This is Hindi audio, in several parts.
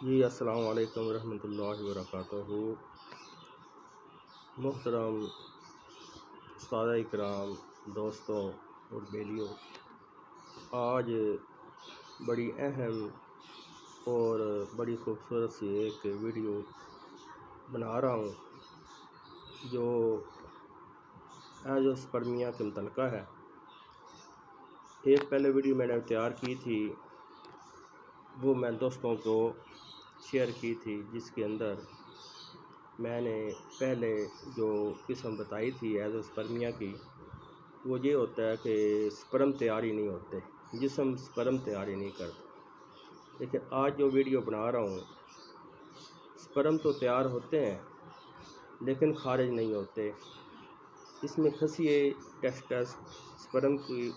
जी अस्सलाम वालेकुम रहमतुल्लाहि व बरकातहू। मोहतरम उस्ताद इकराम, दोस्तों और बेलियों, आज बड़ी अहम और बड़ी खूबसूरत सी एक वीडियो बना रहा हूँ जो एंजियोस्पर्मिया के मुतल्लिक़ है। एक पहले वीडियो मैंने तैयार की थी, वो मैं दोस्तों को शेयर की थी, जिसके अंदर मैंने पहले जो किस्म बताई थी एंजियोस्पर्मिया की, वो ये होता है कि स्पर्म तैयार ही नहीं होते, जिस्म स्पर्म तैयार ही नहीं करते। लेकिन आज जो वीडियो बना रहा हूँ, स्पर्म तो तैयार होते हैं लेकिन खारिज नहीं होते। इसमें खसिए टेस्टस स्पर्म की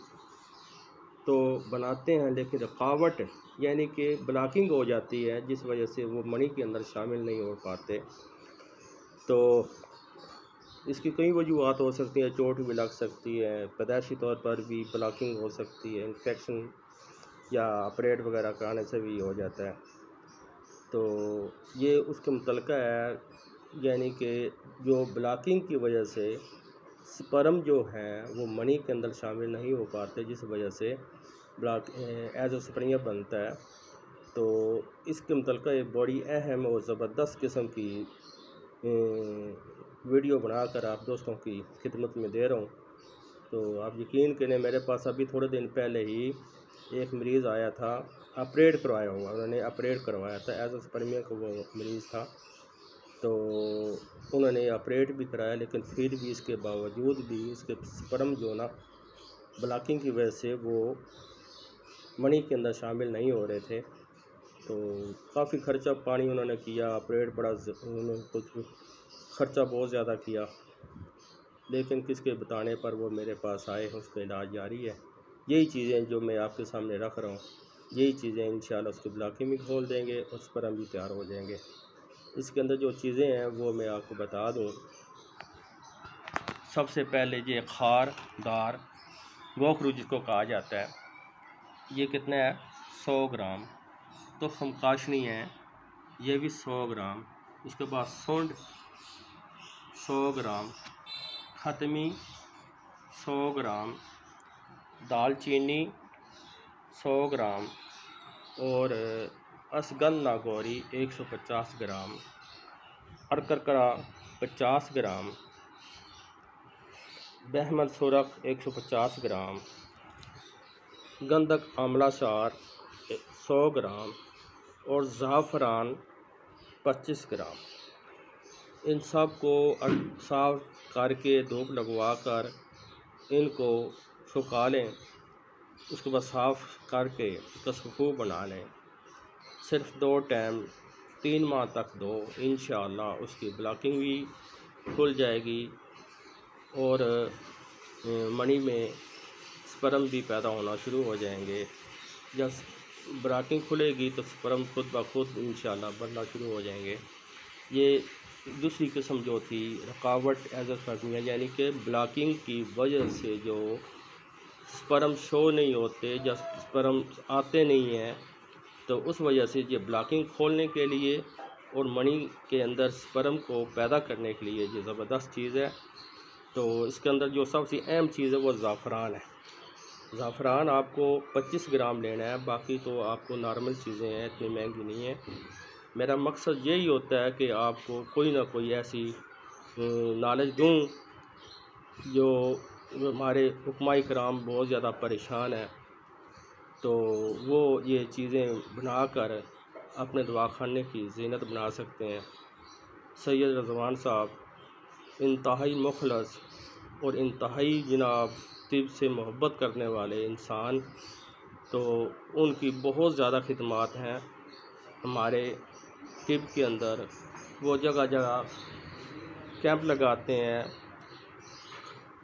तो बनाते हैं, लेकिन रुकावट यानी कि ब्लॉकिंग हो जाती है, जिस वजह से वो मणि के अंदर शामिल नहीं हो पाते। तो इसकी कई वजूहत हो सकती हैं, चोट भी लग सकती है, पैदाइशी तौर पर भी ब्लॉकिंग हो सकती है, इन्फेक्शन या ऑपरेट वगैरह कराने से भी हो जाता है। तो ये उसके मुतल्लिक़ है, यानी कि जो ब्लॉकिंग की वजह से स्पर्म जो है वो मणि के अंदर शामिल नहीं हो पाते, जिस वजह से ब्लॉक एंजियोस्पर्मिया बनता है। तो इसके मुतल्लिक़ एक बड़ी अहम और ज़बरदस्त किस्म की वीडियो बनाकर आप दोस्तों की खिदमत में दे रहा हूँ। तो आप यकीन करें, मेरे पास अभी थोड़े दिन पहले ही एक मरीज़ आया था, ऑपरेट करवाया हुआ, उन्होंने ऑपरेट करवाया था, एंजियोस्पर्मिया का वो मरीज़ था। तो उन्होंने ऑपरेट भी कराया, लेकिन फिर भी इसके बावजूद भी उसके स्पर्म जो ना ब्लॉकिंग की वजह से वो मणि के अंदर शामिल नहीं हो रहे थे। तो काफ़ी ख़र्चा पानी उन्होंने किया, ऑपरेट बड़ा उन्होंने कुछ ख़र्चा बहुत ज़्यादा किया, लेकिन किसके बताने पर वो मेरे पास आए, उसका इलाज जारी है। यही चीज़ें जो मैं आपके सामने रख रहा हूँ, यही चीज़ें इंशाल्लाह उसकी ब्लॉकिंग भी खोल देंगे और स्पर्म भी तैयार हो जाएंगे। इसके अंदर जो चीज़ें हैं वो मैं आपको बता दूँ। सबसे पहले ये खारदार गोखरू जिसको कहा जाता है, ये कितना है 100 ग्राम। तो खमकाशनी है, ये भी 100 ग्राम। उसके बाद सूंड 100 ग्राम, ख़त्मी 100 ग्राम, दालचीनी 100 ग्राम और असगंध नागौरी 150 ग्राम, अरकरकरा 50 ग्राम, बहमद सुरख 150 ग्राम, गंधक आमला सार 100 ग्राम और ज़ाफ़रान 25 ग्राम। इन सब को साफ करके धूप लगवा कर इनको सुखा लें। उसके बाद साफ़ करके इसका सुखू बना लें। सिर्फ 2 टाइम 3 माह तक दो, इंशाअल्लाह उसकी ब्लॉकिंग भी खुल जाएगी और मणि में स्पर्म भी पैदा होना शुरू हो जाएंगे। जब ब्लॉकिंग खुलेगी तो स्पर्म खुद ब खुद इंशाअल्लाह बनना शुरू हो जाएंगे। ये दूसरी किस्म जो थी रुकावट एंजियोस्पर्मिया, यानी कि ब्लॉकिंग की वजह से जो स्पर्म शो नहीं होते, जब स्पर्म आते नहीं हैं, तो उस वजह से ये ब्लॉकिंग खोलने के लिए और मणि के अंदर स्पर्म को पैदा करने के लिए ये ज़बरदस्त चीज़ है। तो इसके अंदर जो सबसे अहम चीज़ है वो ज़ाफ़रान है। ज़ाफ़रान आपको 25 ग्राम लेना है, बाकी तो आपको नॉर्मल चीज़ें हैं, इतनी महंगी नहीं है। मेरा मकसद यही होता है कि आपको कोई ना कोई ऐसी नॉलेज दूँ जो हमारे हुक्मा इकराम बहुत ज़्यादा परेशान है, तो वो ये चीज़ें बनाकर अपने दवाखाने की ज़ीनत बना सकते हैं। सैयद रज़वान साहब इंतहाई मुखलस और इंतहाई जनाब तिब से मोहब्बत करने वाले इंसान, तो उनकी बहुत ज़्यादा खिदमात हैं हमारे तिब के अंदर। वो जगह जगह कैंप लगाते हैं।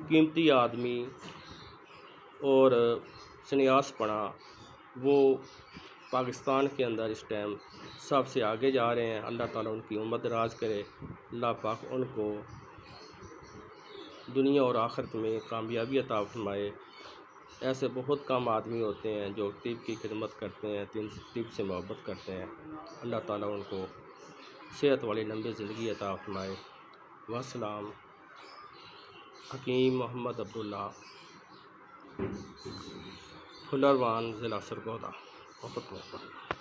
कीमती आदमी और सन्यास पढ़ा वो पाकिस्तान के अंदर इस टाइम सबसे आगे जा रहे हैं। अल्लाह ताला उनकी उम्मत दराज करे, अल्लाह पाक उनको दुनिया और आखिरत में कामयाबी अता फरमाए। ऐसे बहुत कम आदमी होते हैं जो तिब की खिदमत करते हैं, तिब से मोहब्बत करते हैं। अल्लाह ताला उनको सेहत वाली लंबी ज़िंदगी अता फरमाए। वस्सलाम। हकीम मोहम्मद अब्दुल्ला, फुलरवान, ज़िला सरगोदा। बहुत बहुत